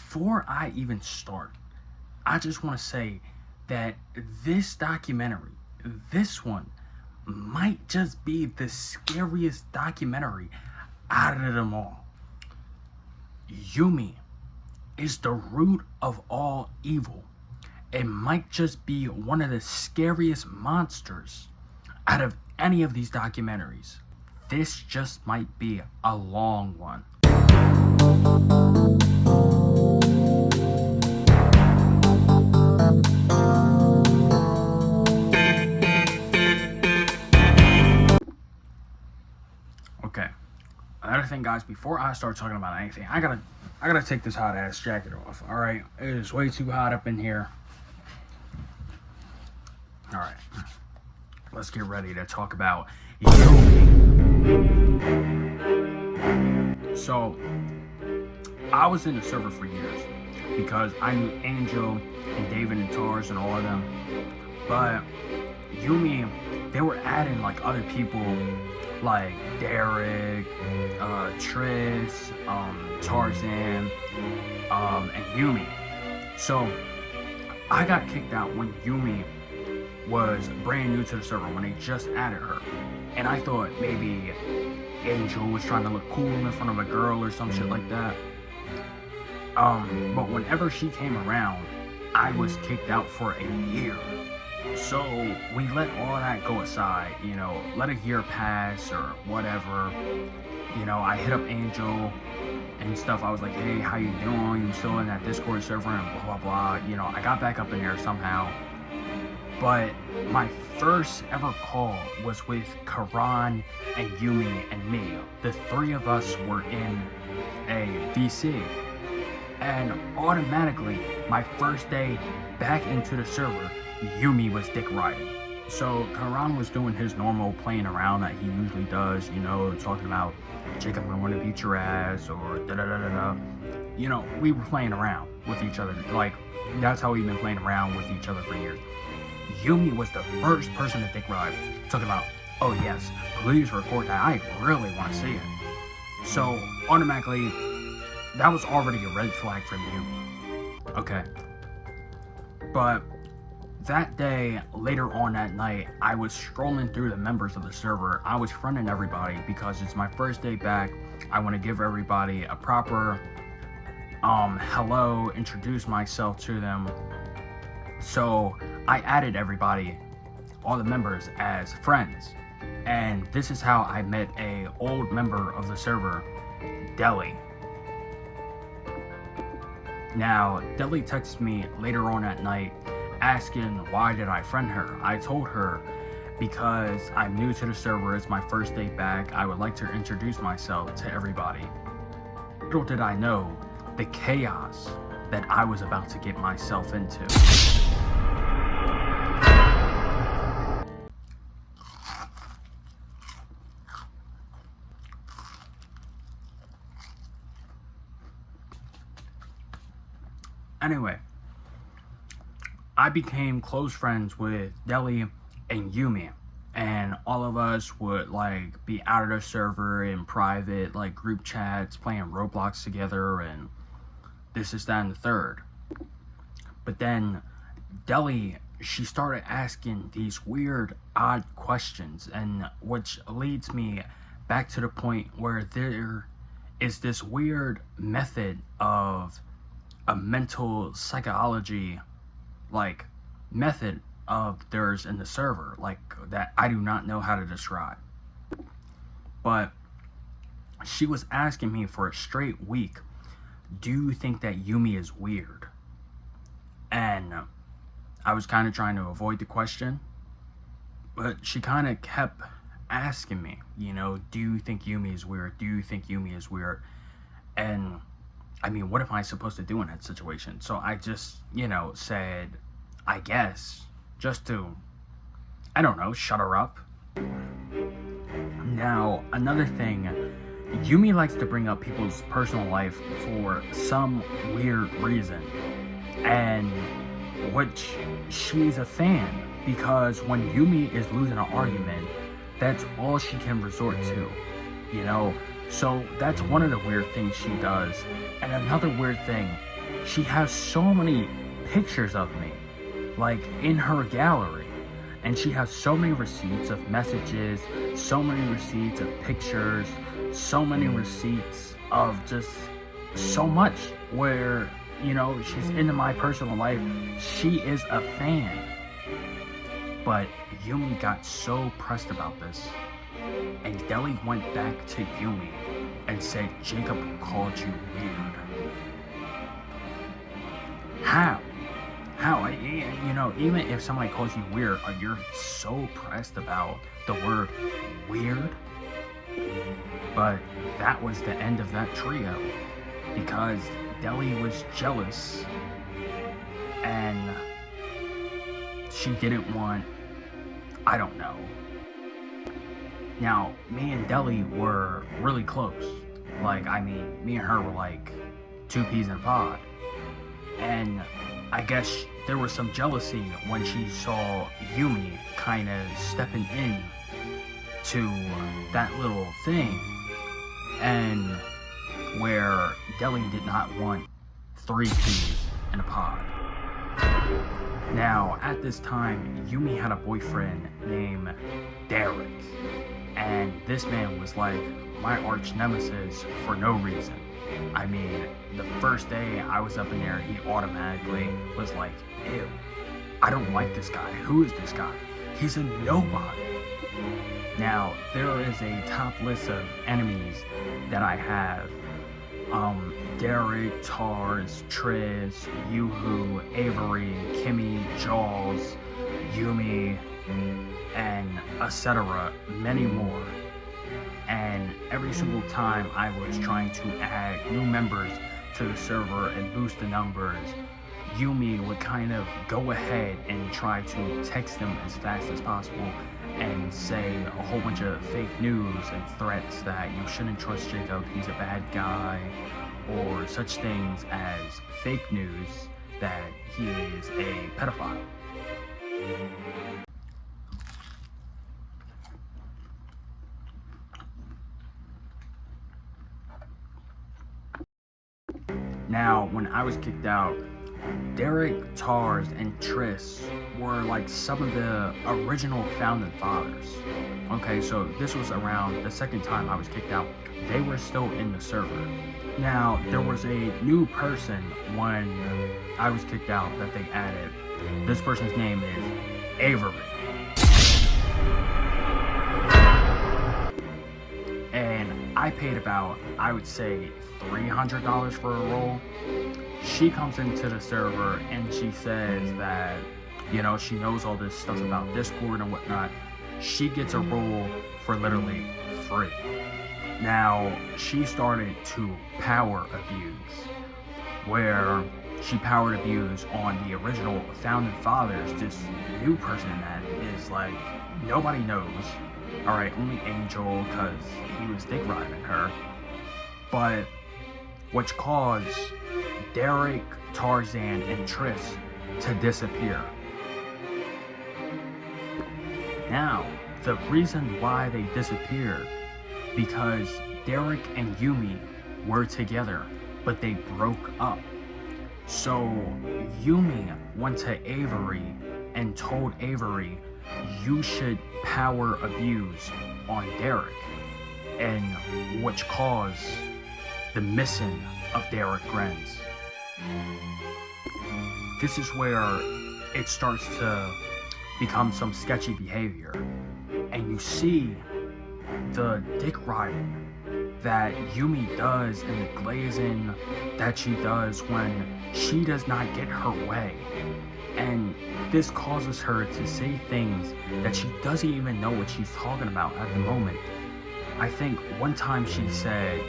before I even start, I just want to say that this documentary, this one, might just be the scariest documentary out of them all. Yumi is the root of all evil. It might just be one of the scariest monsters out of any of these documentaries. This just might be a long one. Okay, another thing, guys, before I start talking about anything, I gotta take this hot ass jacket off. All right, it is way too hot up in here. All right, let's get ready to talk about Yumi. So, I was in the server for years because I knew Angel and David and Tars and all of them. But Yumi, they were adding like other people like Derek, Triss, Tarzan, and Yumi. So I got kicked out when Yumi was brand new to the server, when they just added her. And I thought maybe Angel was trying to look cool in front of a girl or some shit like that. But whenever she came around, I was kicked out for a year. So we let all that go aside, let a year pass or whatever. I hit up Angel and stuff. I was like, hey, how you doing? You still in that Discord server and blah, blah, blah. I got back up in there somehow. But my first ever call was with Karan and Yumi and me. The three of us were in a VC. And automatically, my first day back into the server, Yumi was dick riding. So Karan was doing his normal playing around that he usually does, talking about, Jacob, I want to beat your ass, or da-da-da-da-da. We were playing around with each other. Like, that's how we've been playing around with each other for years. Yumi was the first person to dick ride, talking about, oh yes, please record that, I really want to see it. So automatically, that was already a red flag for Yumi. Okay. But that day, later on that night, I was scrolling through the members of the server. I was friending everybody because it's my first day back. I want to give everybody a proper hello, introduce myself to them. So I added everybody, all the members, as friends. And this is how I met a old member of the server, Deli. Now, Deli texted me later on at night asking why did I friend her. I told her because I'm new to the server, it's my first day back, I would like to introduce myself to everybody. Little did I know the chaos that I was about to get myself into. Anyway, I became close friends with Deli and Yumi, and all of us would be out of the server in private, group chats, playing Roblox together, and this is that and the third. But then Deli, she started asking these weird, odd questions, and which leads me back to the point where there is this weird method of a mental psychology method of theirs in the server, that I do not know how to describe. But she was asking me for a straight week, do you think that Yumi is weird? And I was kind of trying to avoid the question, but she kind of kept asking me, do you think Yumi is weird? Do you think Yumi is weird? And I mean, what am I supposed to do in that situation? So I just, said, I guess, just to, I don't know, shut her up. Now, another thing, Yumi likes to bring up people's personal life for some weird reason. And which she's a fan, because when Yumi is losing an argument, that's all she can resort to, So that's one of the weird things she does. And another weird thing she has so many pictures of me, like in her gallery. And she has so many receipts of messages, so many receipts of pictures, so many receipts of just so much where, she's into my personal life. She is a fan. But Yumi got so pressed about this, and Deli went back to Yumi and said Jacob called you weird. How? Even if somebody calls you weird, you're so pressed about the word weird. But that was the end of that trio, because Deli was jealous and she didn't want, I don't know. Now, me and Deli were really close. Me and her were like two peas in a pod. And I guess there was some jealousy when she saw Yumi kind of stepping in to that little thing, and where Deli did not want three peas in a pod. Now, at this time, Yumi had a boyfriend named Derek, and this man was like my arch nemesis for no reason. The first day I was up in there, he automatically was like, ew, I don't like this guy. Who is this guy? He's a nobody. Now, there is a top list of enemies that I have. Derek, Tars, Triz, Yoo-Hoo, Avery, Kimmy, Jaws, Yumi, and etc. Many more. And every single time I was trying to add new members to the server and boost the numbers, Yumi would kind of go ahead and try to text them as fast as possible and say a whole bunch of fake news and threats that you shouldn't trust Jacob, he's a bad guy, or such things as fake news that he is a pedophile. Now, when I was kicked out, Derek, Tars, and Triss were like some of the original founding fathers. Okay, so this was around the second time I was kicked out. They were still in the server. Now, there was a new person when I was kicked out that they added. This person's name is Avery. And I paid about, I would say, $300 for a role. She comes into the server and she says that, she knows all this stuff about Discord and whatnot. She gets a role for literally free. Now, she started to power abuse, where she powered abuse on the original founding fathers, this new person that is like, nobody knows. Alright, only Angel, because he was dick riding her. But which caused Derek, Tarzan, and Triss to disappear. Now, the reason why they disappeared, because Derek and Yumi were together, but they broke up. So Yumi went to Avery and told Avery, you should power abuse on Derek, and which caused the missing of Derek Grenz. This is where it starts to become some sketchy behavior, and you see the dick riding that Yumi does and the glazing that she does when she does not get her way. And this causes her to say things that she doesn't even know what she's talking about at the moment. I think one time she said,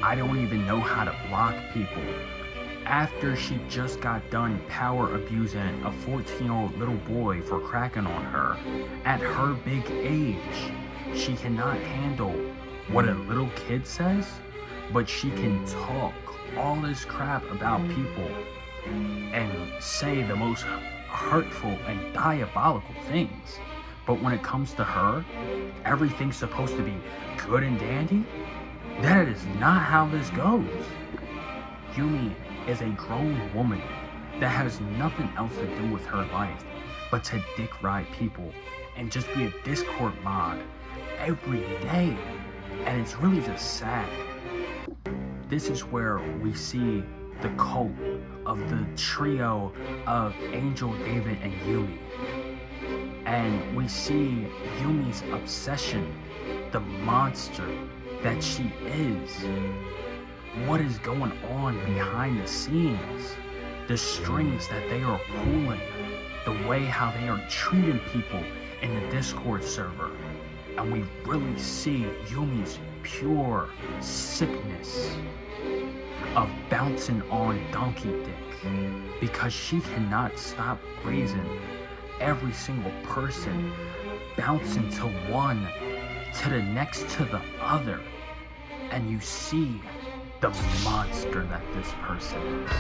I don't even know how to block people. After she just got done power abusing a 14-year-old little boy for cracking on her at her big age. She cannot handle what a little kid says, but she can talk all this crap about people and say the most hurtful and diabolical things. But when it comes to her, everything's supposed to be good and dandy. That is not how this goes. Yumi is a grown woman that has nothing else to do with her life but to dick ride people and just be a Discord mod every day. And it's really just sad. This is where we see the cult of the trio of Angel, David, and Yumi. And we see Yumi's obsession, the monster that she is. What is going on behind the scenes? The strings that they are pulling, the way how they are treating people in the Discord server. And we really see Yumi's pure sickness of bouncing on Donkey Dick, because she cannot stop raising every single person, bouncing to one, to the next, to the other. And you see the monster that this person is.